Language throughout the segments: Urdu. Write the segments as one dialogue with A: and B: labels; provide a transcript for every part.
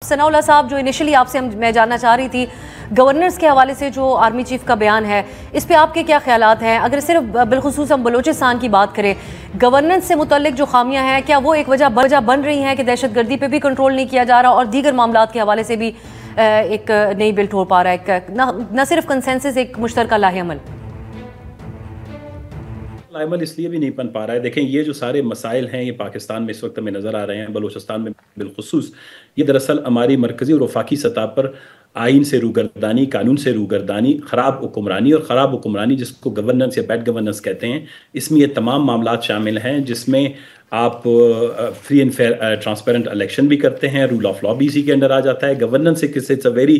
A: ثناءاللہ صاحب، جو انیشلی آپ سے میں جاننا چاہ رہی تھی گورننس کے حوالے سے جو آرمی چیف کا بیان ہے، اس پہ آپ کے کیا خیالات ہیں؟ اگر صرف بالخصوص ہم بلوچستان کی بات کریں، گورننس سے متعلق جو خامیاں ہیں، کیا وہ ایک وجہ بن رہی ہیں کہ دہشت گردی پہ بھی کنٹرول نہیں کیا جا رہا اور دیگر معاملات کے حوالے سے بھی ایک نئی بلٹ ہو پا رہا ہے، نہ صرف کنسنسس، ایک مشترکہ لاہ عمل؟
B: عمل اس لیے بھی نہیں بن پا رہا ہے. دیکھیں یہ جو سارے مسائل ہیں یہ پاکستان میں اس وقت ہمیں نظر آ رہے ہیں، بلوچستان میں بالخصوص، یہ دراصل ہماری مرکزی اور وفاقی سطح پر آئین سے روگردانی، قانون سے روگردانی، خراب حکمرانی، اور خراب حکمرانی جس کو گورننس یا بیڈ گورننس کہتے ہیں، اس میں یہ تمام معاملات شامل ہیں، جس میں آپ free and fair transparent election بھی کرتے ہیں، رول آف لا بھی اسی کے اندر آ جاتا ہے. Governance it's a very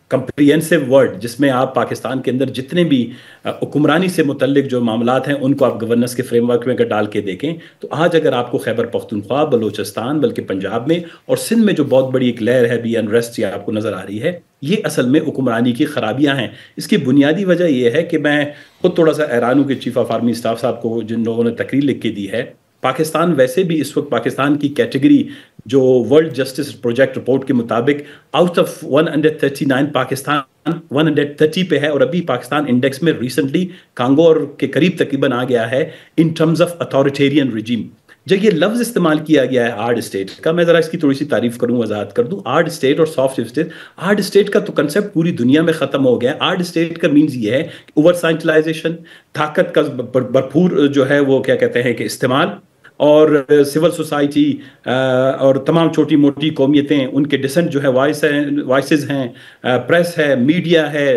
B: comprehensive word جس میں آپ پاکستان کے اندر جتنے بھی حکمرانی سے متعلق جو معاملات ہیں ان کو آپ گورننس کے فریم ورک میں اگر ڈال کے دیکھیں تو آج اگر آپ کو خیبر پختونخوا، بلوچستان، بلکہ پنجاب میں اور سندھ میں جو بہت بڑی ایک لہر ہے بھی انریسٹ آپ کو نظر آ رہی ہے، یہ اصل میں حکمرانی کی خرابیاں ہیں. اس کی بنیادی وجہ یہ ہے کہ میں خود تھوڑا سا حیران ہوں کہ چیف آف آرمی اسٹاف صاحب کو جن لوگوں نے تقریر لکھ کے دی ہے، پاکستان ویسے بھی اس وقت پاکستان کی کیٹیگری جو ورلڈ جسٹس پروجیکٹ رپورٹ کے مطابق آؤٹ آف 139 پاکستان 130 پہ ہے، اور ابھی پاکستان انڈیکس میں ریسنٹلی کانگو اور کے قریب تقریباً آ گیا ہے ان ٹرمز آف اتھارٹیرین رجیم. جب یہ لفظ استعمال کیا گیا ہے ہارڈ اسٹیٹ کا، میں ذرا اس کی تھوڑی سی تعریف کروں، وضاحت کر دوں. ہارڈ اسٹیٹ اور سافٹ اسٹیٹ، ہارڈ اسٹیٹ کا تو کنسیپٹ پوری دنیا میں ختم ہو گیا ہے. ہارڈ اسٹیٹ کا مینز یہ ہے اوور سائنٹلائزیشن، طاقت کا بھرپور جو ہے وہ کیا کہتے ہیں کہ استعمال، اور سول سوسائٹی اور تمام چھوٹی موٹی قومیتیں ان کے ڈسنٹ جو ہے وائسز ہیں، پریس ہے، میڈیا ہے،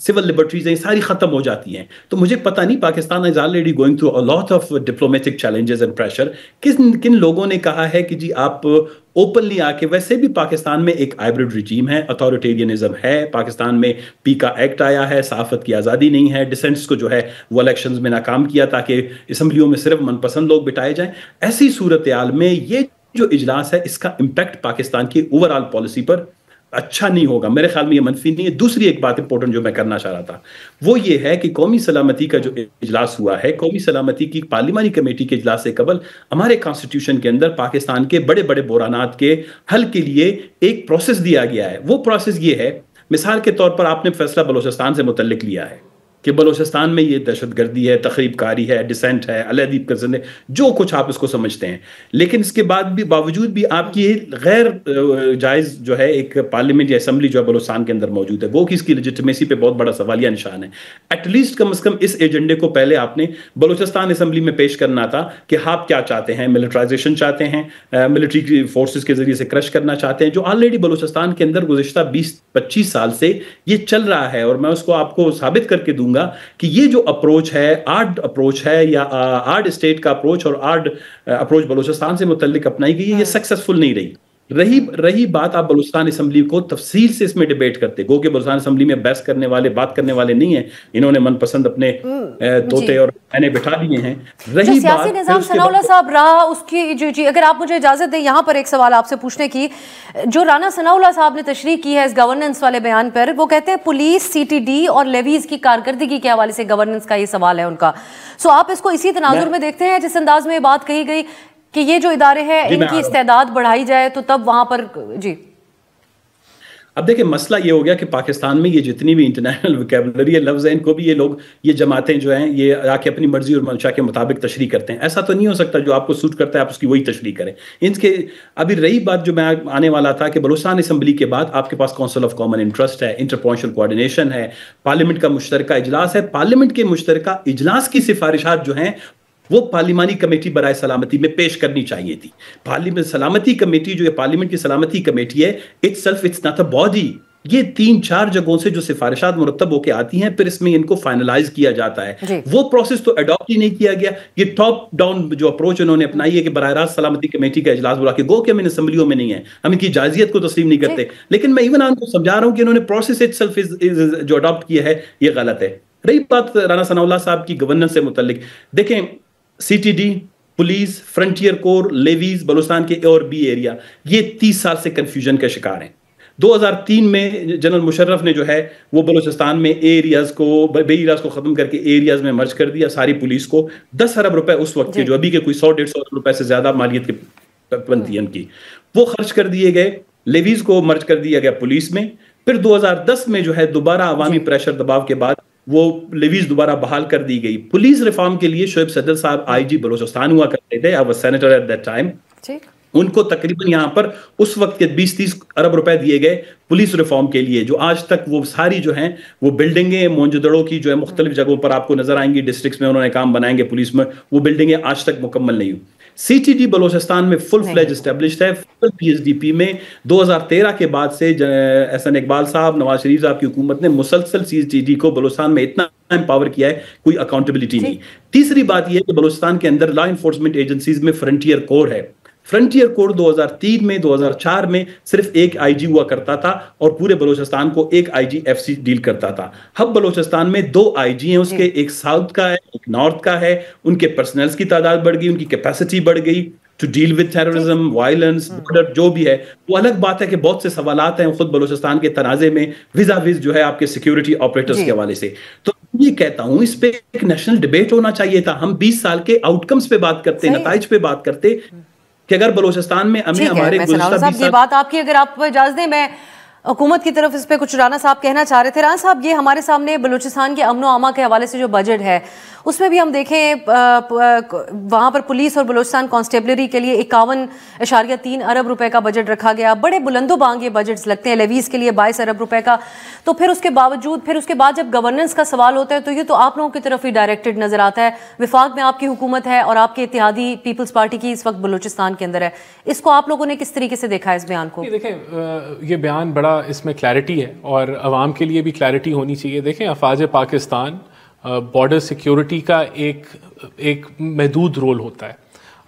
B: سول لبرٹیز ہیں، ساری ختم ہو جاتی ہیں. تو مجھے پتہ نہیں، Pakistan is already going through a lot of diplomatic challenges and pressure. کن لوگوں نے کہا ہے کہ جی آپ اوپنلی آ کے، ویسے بھی پاکستان میں ایک ہائبرڈ رجیم ہے، اتھارٹیرینزم ہے، پاکستان میں پی کا ایکٹ آیا ہے، صحافت کی آزادی نہیں ہے، ڈسنٹس کو جو ہے وہ الیکشنز میں ناکام کیا تاکہ اسمبلیوں میں صرف من پسند لوگ بٹھائے جائیں. ایسی صورتحال میں یہ جو اجلاس ہے اس کا امپیکٹ پاکستان کی اوور آل پالیسی پر اچھا نہیں ہوگا. میرے خیال میں یہ منفی نہیں ہے. دوسری ایک بات امپورٹنٹ جو میں کرنا چاہ رہا تھا وہ یہ ہے کہ قومی سلامتی کا جو اجلاس ہوا ہے، قومی سلامتی کی پارلیمانی کمیٹی کے اجلاس سے قبل ہمارے کانسٹیٹیوشن کے اندر پاکستان کے بڑے بڑے بحرانات کے حل کے لیے ایک پروسیس دیا گیا ہے. وہ پروسیس یہ ہے، مثال کے طور پر آپ نے فیصلہ بلوچستان سے متعلق لیا ہے کہ بلوچستان میں یہ دہشت گردی ہے، تخریب کاری ہے، ڈسینٹ ہے، علیحدگی پسند ہے، جو کچھ آپ اس کو سمجھتے ہیں، لیکن اس کے بعد بھی باوجود بھی آپ کی غیر جائز جو ہے ایک پارلیمنٹ یا اسمبلی جو ہے بلوچستان کے اندر موجود ہے، وہ کہ اس کی لیجٹمیسی پہ بہت بڑا سوالیہ نشان ہے. ایٹ لیسٹ کم از کم اس ایجنڈے کو پہلے آپ نے بلوچستان اسمبلی میں پیش کرنا تھا کہ آپ کیا چاہتے ہیں. ملٹرائزیشن چاہتے ہیں، ملٹری فورسز کے ذریعے سے کرش کرنا چاہتے ہیں، جو آلریڈی بلوچستان کے اندر گزشتہ 20-25 سال سے یہ چل رہا ہے. اور میں اس کو آپ کو ثابت کر کے دوں گا کہ یہ جو اپروچ ہے، آرڈ اپروچ ہے، یا آرڈ اسٹیٹ کا اپروچ اور آرڈ اپروچ بلوچستان سے متعلق اپنائی گئی ہے، یہ سکسیسفل نہیں رہی. رہی بات آپ بلوچستان اسمبلی کو تفصیل سے اس میں ڈیبیٹ کرتے، گو کہ بلوچستان اسمبلی میں بحث کرنے والے، بات کرنے والے نہیں ہیں، انہوں نے من پسند اپنے طوطے اور میں بٹھا دیے ہیں.
A: رہی سیاسی نظام ثناءاللہ صاحب رہا اس کی، جی اگر آپ مجھے اجازت دیں یہاں پر ایک سوال آپ سے پوچھنے کی، جو رانا ثناءاللہ صاحب نے تشریح کی ہے اس گورننس والے بیان پر، وہ کہتے ہیں پولیس، سی ٹی ڈی اور لیویز کی کارکردگی کے حوالے سے گورننس کا یہ سوال ہے ان کا. سو آپ اس کو اسی تناظر میں دیکھتے ہیں جس انداز میں یہ بات کہی گئی کہ یہ جو ادارے ہیں ان کی استعداد بڑھائی جائے تو تب وہاں پر جی.
B: اب دیکھیں مسئلہ یہ ہو گیا کہ پاکستان میں یہ جتنی بھی انٹرنیشنل ویکیبلری ہے، لفظ ہیں، ان کو بھی یہ لوگ، یہ جماعتیں جو ہیں یہ آ کے اپنی مرضی اور منشا کے مطابق تشریح کرتے ہیں. ایسا تو نہیں ہو سکتا جو آپ کو سوٹ کرتا ہے آپ اس کی وہی تشریح کریں. ان کے ابھی رہی بات جو میں آنے والا تھا کہ بلوچستان اسمبلی کے بعد آپ کے پاس کونسل آف کامن انٹرسٹ ہے، انٹر پروونشل کوآرڈینیشن ہے، پارلیمنٹ کا مشترکہ اجلاس ہے. پارلیمنٹ کے مشترکہ اجلاس کی سفارشات جو ہیں وہ پارلیمانی کمیٹی برائے سلامتی میں پیش کرنی چاہیے تھی. پارلیمنٹ سلامتی کمیٹی جو ہے، پارلیمنٹ کی سلامتی کمیٹی ہے، اٹس ناٹ اے باڈی. یہ 3-4 جگہوں سے جو سفارشات مرتب ہو کے آتی ہیں پھر اس میں ان کو فائنلائز کیا جاتا ہے. وہ پروسیس تو اڈاپٹ ہی نہیں کیا گیا. یہ ٹاپ ڈاؤن جو اپروچ انہوں نے اپنائی ہے کہ براہ راست سلامتی کمیٹی کا اجلاس بلا کے، گو کہ ہم ان اسمبلیوں میں نہیں ہیں، ہم ان کی جائزیت کو تسلیم نہیں کرتے، لیکن میں ایون ان کو سمجھا رہا ہوں کہ انہوں نے پروسیس اٹسیلف جو اڈاپٹ کیا ہے یہ غلط ہے. رہی بات رانا ثناءاللہ صاحب کی گورننس سے متعلق، دیکھیں C T D, police, Frontier Corps, levies, Balochistan کے اور بی ایریا، یہ 30 سال سے کنفیوژن کا شکار ہیں. 2003 میں جنرل مشرف نے جو ہے وہ بلوچستان میں بے ایریاز کو ختم کر کے ایریاز میں مرج کر دیا. ساری پولیس کو 10 ارب روپے اس وقت کے، جو ابھی کے کوئی 100-150 ارب روپے سے زیادہ مالیت کی بنتی ہے ان کی، وہ خرچ کر دیے گئے. لیویز کو مرج کر دیا گیا پولیس میں. پھر 2010 میں جو ہے دوبارہ عوامی پریشر دباؤ کے بعد وہ لیویز دوبارہ بحال کر دی گئی. پولیس ریفارم کے لیے شعیب صدر صاحب آئی جی بلوچستان ہوا کرتے تھے, I was senator at that time. ان کو تقریباً یہاں پر اس وقت کے 20-30 ارب روپے دیے گئے پولیس ریفارم کے لیے, جو آج تک وہ ساری جو ہیں وہ بلڈنگیں موجودڑوں کی جو ہے مختلف جگہوں پر آپ کو نظر آئیں گی, ڈسٹرکٹس میں انہوں نے کام بنائیں گے پولیس میں, وہ بلڈنگیں آج تک مکمل نہیں ہوئی. سی ٹی ڈی بلوچستان میں فل فلیج اسٹیبلشڈ ہے. پی ایس ڈی پی میں 2013 کے بعد سے احسن اقبال صاحب, نواز شریف صاحب کی حکومت نے مسلسل سی ٹی ڈی کو بلوچستان میں اتنا امپاور کیا ہے, کوئی اکاؤنٹیبلٹی نہیں. تیسری بات یہ ہے کہ بلوچستان کے اندر لا انفورسمنٹ ایجنسیز میں فرنٹیئر کور ہے. فرنٹیئر کور 2003 میں 2004 میں صرف ایک آئی جی ہوا کرتا تھا اور پورے بلوچستان کو ایک آئی جی ایف سی ڈیل کرتا تھا. اب بلوچستان میں 2 آئی جی ہیں اس کے, ایک ساؤتھ کا ہے ایک نارتھ کا ہے. ان کے پرسنلز کی تعداد بڑھ گئی, ان کی کیپیسٹی بڑھ گئی to deal with terrorism, violence, border جو بھی ہے. وہ الگ بات ہے کہ بہت سے سوالات ہیں خود بلوچستان کے تنازع میں وزا وز جو ہے آپ کے سیکیورٹی آپریٹرز کے حوالے سے. تو یہ کہتا ہوں اس پہ ایک نیشنل ڈیبیٹ ہونا چاہیے تھا. ہم 20 سال کے آؤٹ کمز پہ بات کرتے, نتائج پہ بات کرتے کہ اگر بلوچستان میں ہمارے
A: یہ بات آپ کی, اگر آپ اجازت دیں میں حکومت کی طرف اس پہ کچھ رانا صاحب کہنا چاہ رہے تھے. رانا صاحب, یہ ہمارے سامنے بلوچستان کے امن و امان کے حوالے سے جو بجٹ ہے اس میں بھی ہم دیکھیں وہاں پر پولیس اور بلوچستان کانسٹیبلری کے لیے 51.3 ارب روپے کا بجٹ رکھا گیا. بڑے بلند و بانگ یہ بجٹس لگتے ہیں, لیویز کے لیے 22 ارب روپے کا. تو پھر اس کے باوجود پھر اس کے بعد جب گورننس کا سوال ہوتا ہے تو یہ تو آپ لوگوں کی طرف ہی ڈائریکٹڈ نظر آتا ہے. وفاق میں آپ کی حکومت ہے اور آپ کے اتحادی پیپلز پارٹی کی اس وقت بلوچستان کے اندر ہے. اس کو آپ لوگوں نے کس طریقے سے دیکھا ہے اس بیان کو؟
C: دیکھیں یہ بیان بڑا اس میں کلیئرٹی ہے اور عوام کے لیے بھی کلیئرٹی ہونی چاہیے. دیکھیں افواج پاکستان بارڈر سیکیورٹی کا ایک محدود رول ہوتا ہے.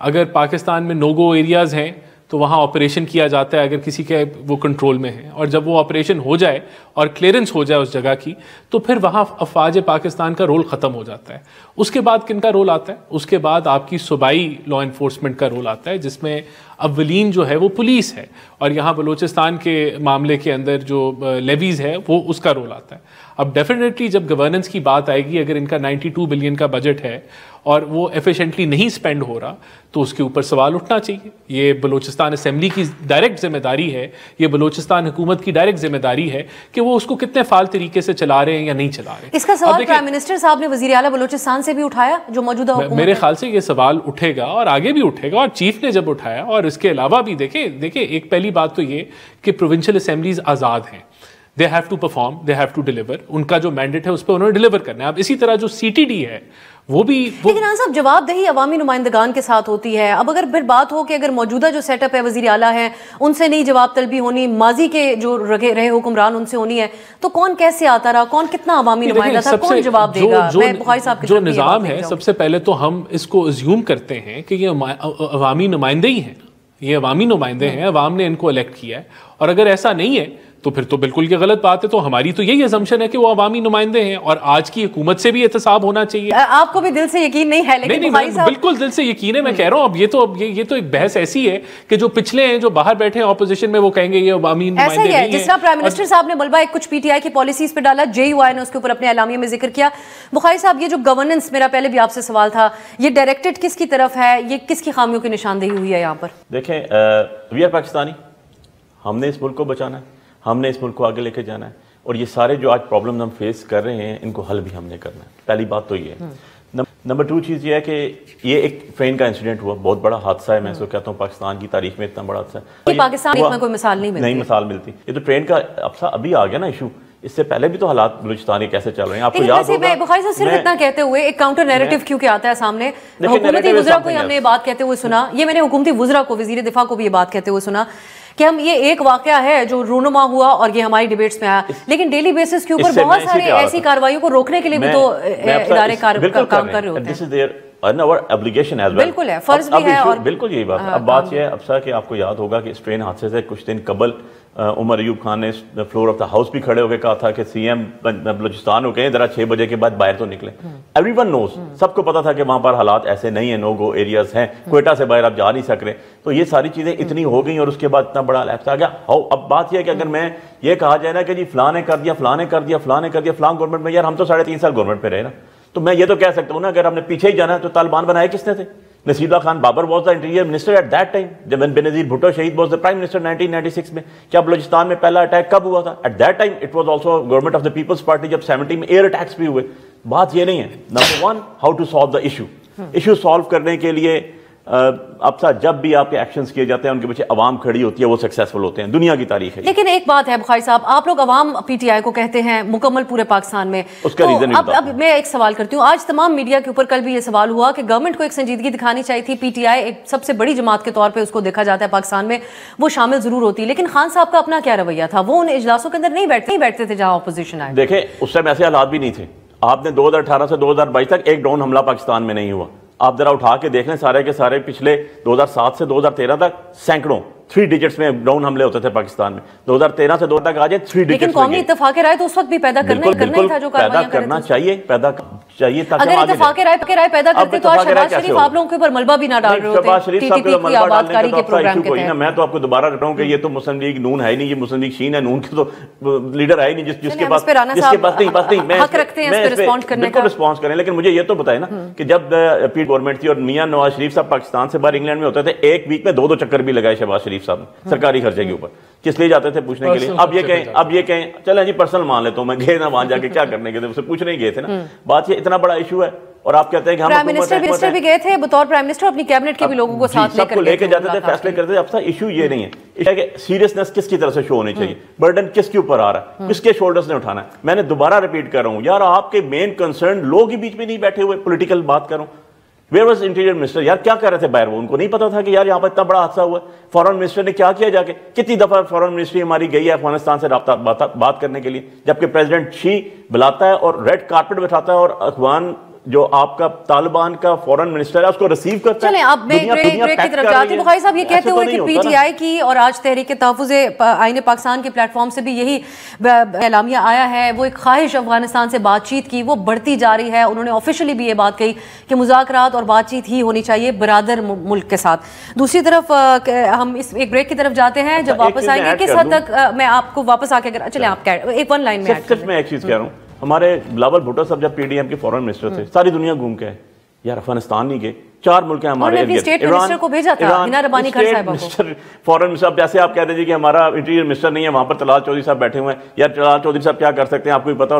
C: اگر پاکستان میں نو گو ایریاز ہیں تو وہاں آپریشن کیا جاتا ہے اگر کسی کے وہ کنٹرول میں ہیں, اور جب وہ آپریشن ہو جائے اور کلیئرنس ہو جائے اس جگہ کی تو پھر وہاں افواج پاکستان کا رول ختم ہو جاتا ہے. اس کے بعد کن کا رول آتا ہے؟ اس کے بعد آپ کی صوبائی لا انفورسمنٹ کا رول آتا ہے, جس میں اولین جو ہے وہ پولیس ہے, اور یہاں بلوچستان کے معاملے کے اندر جو لیویز ہے وہ اس کا رول آتا ہے. اب ڈیفینیٹلی جب گورننس کی بات آئے گی, اگر ان کا 92 بلین کا بجٹ ہے اور وہ ایفیشینٹلی نہیں سپینڈ ہو رہا تو اس کے اوپر سوال اٹھنا چاہیے. یہ بلوچستان اسمبلی کی ڈائریکٹ ذمہ داری ہے, یہ بلوچستان حکومت کی ڈائریکٹ ذمہ داری ہے کہ وہ اس کو کتنے فعال طریقے سے چلا رہے ہیں یا نہیں چلا رہے.
A: اس کا سوال پرائم منسٹر صاحب نے وزیر اعلیٰ بلوچستان سے بھی اٹھایا جو موجودہ حکومت,
C: میرے خیال سے یہ سوال اٹھے گا اور آگے بھی اٹھے گا, اور چیف نے جب اٹھایا. اور اس کے علاوہ بھی دیکھیں ایک پہلی بات تو یہ کہ پروونشل اسمبلیز آزاد ہیں, they have to perform, they have to deliver. ان کا جو مینڈیٹ ہے اس پہ انہوں نے ڈیلیور کرنا ہے. اب اسی طرح جو سی ٹی ڈی ہے وہ بھی
A: لیکن صاحب جواب دہی عوامی نمائندگان کے ساتھ ہوتی ہے. اب اگر پھر بات ہو کہ اگر موجودہ جو سیٹ اپ ہے وزیر اعلیٰ ہیں ان سے نہیں جواب طلبی ہونی, ماضی کے جو رہے حکمران ان سے ہونی ہے, تو کون کیسے آتا رہا, کون کتنا عوامی نمائندہ تھا, کون جواب دے گا؟ میں بخاری صاحب
C: جو نظام ہے سب سے پہلے تو ہم اس کو ازیوم کرتے ہیں کہ یہ عوامی نمائندے ہی ہیں, یہ عوامی نمائندے ہیں, عوام نے ان کو الیکٹ کیا ہے. اور اگر ایسا نہیں ہے تو پھر تو بالکل یہ غلط بات ہے. تو ہماری تو یہی اسمپشن ہے کہ وہ عوامی نمائندے ہیں, اور آج کی حکومت سے بھی احتساب ہونا چاہیے.
A: آپ کو بھی دل سے یقین نہیں ہے؟ لیکن
C: نہیں, بالکل دل سے یقین ہے. میں کہہ رہا ہوں اب یہ تو ایک بحث ایسی ہے کہ جو پچھلے ہیں جو باہر بیٹھے ہیں اپوزیشن میں وہ کہیں گے یہ عوامی نمائندے نہیں ہیں.
A: جس طرح پرائم منسٹر صاحب نے ملبہ ایک کچھ پی ٹی آئی کی پالیسیز پہ ڈالا, جے یو آئی نے اس کے اوپر اپنے اعلامیے میں ذکر کیا. بخاری صاحب یہ جو گورننس, میرا پہلے بھی آپ سے سوال تھا, یہ ڈائریکٹڈ کس کی طرف ہے, یہ کس کی خامیوں کی نشاندہی ہوئی ہے یہاں پر؟
D: دیکھیں وی آر پاکستانی, ہم نے اس ملک کو بچانا ہے, ہم نے اس ملک کو آگے لے کے جانا ہے, اور یہ سارے جو آج پرابلم ہم فیس کر رہے ہیں ان کو حل بھی ہم نے کرنا ہے. پہلی بات تو یہ ہے. نمبر 2 چیز یہ ہے کہ یہ ایک ٹرین کا انسیڈنٹ ہوا, بہت بڑا حادثہ ہے. میں اس کو کہتا ہوں پاکستان کی تاریخ میں اتنا بڑا حادثہ ہے,
A: پاکستان میں کوئی مثال نہیں
D: مثال ملتی. یہ تو ٹرین کا ابھی آ گیا نا ایشو. اس سے پہلے بھی تو حالات بلوچستان کے کیسے چل رہے ہیں آپ کو یاد ہوگا.
A: بخاری صاحب صرف اتنا کہتے ہوئے ایک کاؤنٹر نیریٹو کیوں کہ آتا ہے سامنے, حکومتی وزراء کو ہم نے یہ بات کہتے ہوئے سنا, یہ میں نے حکومتی وزراء کو, وزیر دفاع کو بھی یہ بات کہتے ہوئے سنا کہ ہم یہ ایک واقعہ ہے جو رونما ہوا اور یہ ہماری ڈیبیٹس میں آیا, لیکن ڈیلی بیسس کے اوپر بہت سارے ایسی کارروائیوں کو روکنے کے لیے بھی تو ادارے کام کر رہے ہوتے ہیں. بالکل ہے, فرض بھی ہے. اور
D: بالکل یہی بات. اب بات یہ ہے افسر کہ آپ کو یاد ہوگا کہ اس ٹرین حادثے سے کچھ دن قبل عمر ایوب خان نے فلور آف دا ہاؤس بھی کھڑے ہو کے کہا تھا کہ سی ایم بلوچستان ہو گئے ذرا 6 بجے کے بعد باہر تو نکلے. ایوری ون نوز, سب کو پتا تھا کہ وہاں پر حالات ایسے نہیں ہیں, نو گو ایریاز ہیں, کوئٹہ سے باہر آپ جا نہیں سک رہے. تو یہ ساری چیزیں اتنی ہو گئیں اور اس کے بعد اتنا بڑا لیپس آ گیا. اب بات یہ ہے کہ اگر میں یہ کہا جائے نا کہ جی فلاں نے کر دیا, فلاں نے کر دیا, فلاں نے کر دیا, فلاں گورنمنٹ میں, یار ہم تو 3.5 سال گورنمنٹ پہ رہے نا, تو میں یہ تو کہہ سکتا ہوں نا، اگر آپ نے پیچھے ہی جانا ہے تو طالبان بنائے کس نے تھے؟ Naseer Ullah Khan Babar was the interior minister at that time, جب بینظیر بھٹو شہید واز دا پرائم منسٹر 1996 میں. کیا بلوچستان میں پہلا اٹیک کب ہوا تھا؟ At that time it was also government of the Peoples Party, جب 70 میں ایئر اٹیکس بھی ہوئے. بات یہ نہیں ہے. Number 1 how to solve the issue solve کرنے کے لیے اب سا جب بھی آپ کے ایکشنز کیے جاتے ہیں ان کے پیچھے عوام کھڑی ہوتی ہے، وہ سکسیسفل ہوتے ہیں. دنیا کی تاریخ ہے.
A: لیکن ایک بات ہے بخاری صاحب، آپ لوگ عوام پی ٹی آئی کو کہتے ہیں مکمل پورے پاکستان میں،
D: اس کا ریزن
A: اب میں ایک سوال کرتی ہوں. آج تمام میڈیا کے اوپر کل بھی یہ سوال ہوا کہ گورنمنٹ کو ایک سنجیدگی دکھانی چاہیے تھی. پی ٹی آئی ایک سب سے بڑی جماعت کے طور پہ اس کو دیکھا جاتا ہے پاکستان میں، وہ شامل ضرور ہوتی، لیکن خان صاحب کا اپنا کیا رویہ تھا؟ وہ ان اجلاسوں کے اندر نہیں بیٹھتے تھے جہاں اپوزیشن آئے.
D: دیکھیں اس سے ایسے حالات بھی نہیں تھے. آپ نے 2018 سے 2022 تک ایک ڈرون حملہ پاکستان میں نہیں ہوا. آپ ذرا اٹھا کے دیکھ لیں سارے کے سارے پچھلے 2007 سے 2013 تک سینکڑوں 3 ڈیجٹس میں ڈرون حملے ہوتے تھے پاکستان میں. 2013 سے 2000 تک آ جائیں 3 ڈیجٹس.
A: لیکن قومی اتفاق رائے تو اس وقت بھی پیدا کرنا ہی تھا جو
D: پیدا کرنا چاہیے
A: اگر اتفاق رائے پیدا کرتے تو آج شہباز شریف آپ لوگوں کے اوپر ملبہ بھی نہ ڈال رہے ہوتے.
D: شہباز شریف صاحب کو ملبہ ڈالنے کے پروگرام کے تحت میں تو آپ کو دوبارہ رہتا ہوں کہ یہ تو مسلم لیگ نون ہے نہیں، یہ مسلم لیگ شین ہے. نون کے تو لیڈر ہے ہی نہیں جس کے پاس نہیں. میں رسپانس کریں، لیکن مجھے یہ تو بتائیں نا کہ جب پی گورنمنٹ تھی اور میاں نواز شریف صاحب پاکستان سے باہر انگلینڈ میں ہوتے تھے، ایک ویک میں 2 چکر بھی لگائے شہباز شریف صاحب نے سرکاری خرچے کے اوپر. کس لیے جاتے تھے؟ پوچھنے کے لیے. اب یہ کہیں چلیں جی پرسنل مان لیتا ہوں میں، گئے نا وہاں جا کے کیا کرنے کے تھے؟ اسے پوچھنے ہی گئے تھے نا. بات یہ اتنا بڑا ایشو ہے اور آپ کہتے ہیں کہ ہم
A: پرائم منسٹر بھی گئے تھے بطور پرائم منسٹر، اپنی کیبنٹ کے بھی لوگوں کو ساتھ
D: لے کے جاتے تھے، فیصلے کرتے تھے. اب سا ایشو یہ نہیں ہے کہ سیریسنس کس کی طرف سے شو ہونی چاہیے، برڈن کس کے اوپر آ رہا ہے، کس کے شولڈرز نے اٹھانا ہے. میں نے دوبارہ ریپیٹ کر رہا ہوں یار، آپ کے مین کنسرن لوگ ہی بیچ میں نہیں بیٹھے ہوئے. پولیٹیکل بات کروں، ویئر واز انٹیریئر منسٹر؟ یار کیا کر رہے تھے باہر؟ وہ ان کو نہیں پتا تھا کہ یار یہاں پر اتنا بڑا حادثہ ہوا ہے. فورن منسٹر نے کیا کیا جا کے؟ کتنی دفعہ فورن منسٹری ہماری گئی ہے افغانستان سے رابطہ بات کرنے کے لیے، جبکہ پریزیڈنٹ شی بلاتا ہے اور ریڈ کارپٹ بٹھاتا ہے اور افغان جو آپ کا طالبان کا فورن منسٹر ہے اس کو ریسیو کرتا ہے.
A: چلیں اب میں بریک کی طرف جاتی ہوں. بخاری صاحب یہ کہتے ہوئے کہ پی ٹی آئی کی اور آج تحریک تحفظ آئین پاکستان کے پلیٹ فارم سے بھی یہی اعلامیہ آیا ہے، وہ ایک خواہش افغانستان سے بات چیت کی وہ بڑھتی جا رہی ہے. انہوں نے آفیشلی بھی یہ بات کہی کہ مذاکرات اور بات چیت ہی ہونی چاہیے برادر ملک کے ساتھ. دوسری طرف ہم اس ایک بریک کی طرف جاتے ہیں. جب واپس آئیں گے کس حد تک میں آپ کو واپس آ کے چلیں آپ ایک 1 لائن میں
D: ایک چیز کہہ رہا ہوں. ہمارے بلاول بھٹو صاحب جب پی ڈی ایم کے فورن منسٹر تھے ساری دنیا گھوم کے یار افغانستان نہیں گئے. 4 ملک ہیں ہمارے فورن منسٹر. جیسے آپ کہہ دیجیے کہ ہمارا انٹیریئر منسٹر نہیں ہے، وہاں پر طلال چودھری صاحب بیٹھے ہوئے ہیں. یار طلال چودھری صاحب کیا کر سکتے ہیں آپ کو بھی پتا.